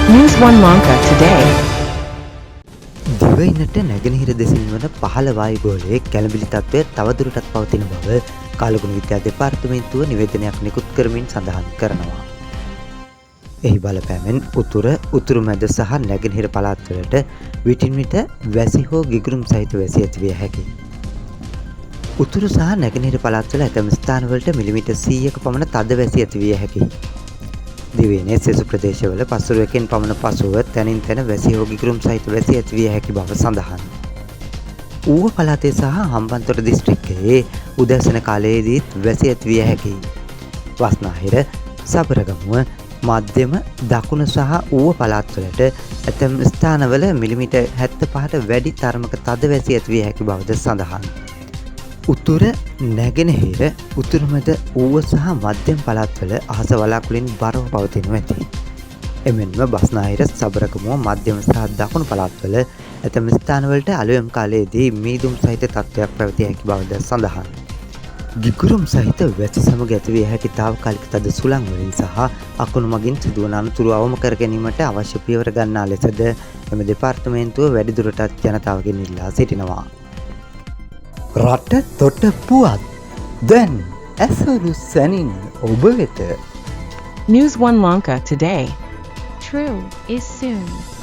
News 1 Lanka today. දිවයිනට නැගෙනහිර දෙසින් වන පහළ වායුගෝලයේ කැළඹිලි තත්ත්වය තවදුරටත් පවතින බව කාලගුණ විද්‍යා දෙපාර්තමේන්තුව නිවේදනයක් නිකුත් කරමින් සඳහන් කරනවා. එහි බලපෑමෙන් උතුරු මැද සහ නැගෙනහිර පළාත්වලට විටින් විට වැසි හෝ ගිගුරුම් සහිත වැසි ඇතිවිය හැකියි. උතුරු සහ නැගෙනහිර පළාත්වල ඇතැම් ස්ථානවලට මිලිමීටර් 100ක පමණ තද වැසි ඇතිවිය හැකියි. දිවයිනේ සෙසු ප්‍රදේශවල පසුරුවකින් පමණ පසුව තැනින් තැන වැසි හෝ ගිගුරුම් සහිත වැසි ඇතිවිය හැකි බව සඳහන්. ඌව පළාතේ සහ හම්බන්තොට දිස්ත්‍රික්කයේ උදැසන කාලයේදීත් වැසි ඇතිවිය හැකියි. වස්නාහිර, සබරගමුව, මධ්‍යම, දකුණ සහ ඌව පළාත්වලට ඇතැම් ස්ථානවල මිලිමීටර් 75ට වැඩි තරමක තද වැසි ඇතිවිය හැකි බවද සඳහන්. උතුර, නැගෙනහිර, උතුරුමැද ඌව සහ මධ්‍යම පළාත්වල අහස වලාකුළින් බරව පවතිනු ඇති. එමෙන්ම බස්නාහිර, සබරගමුව, මධ්‍යම සහ දකුණු පළාත්වල ඇතැම් ස්ථානවලට අලුයම් කාලයේදී මීදුම් සහිත තත්ත්වයක් පැවතිය හැකි බවද සඳහන්. ගිගුරුම් සහිත වැසි සමග ඇතිවිය හැකි තාවකාලික තද සුළං වලින් සහ අකුණු මගින් සිදුවන අනතුරු අවම කර ගැනීමට අවශ්‍ය පියවර ගන්නා ලෙසද එම දෙපාර්තමේන්තුව වැඩිදුරටත් ජනතාවගෙන් ඉල්ලා සිටිනවා. රට තොට පුවත් දැන් ඇසරු සැනින් ඔබ වෙත. News 1 Lanka today. True is soon.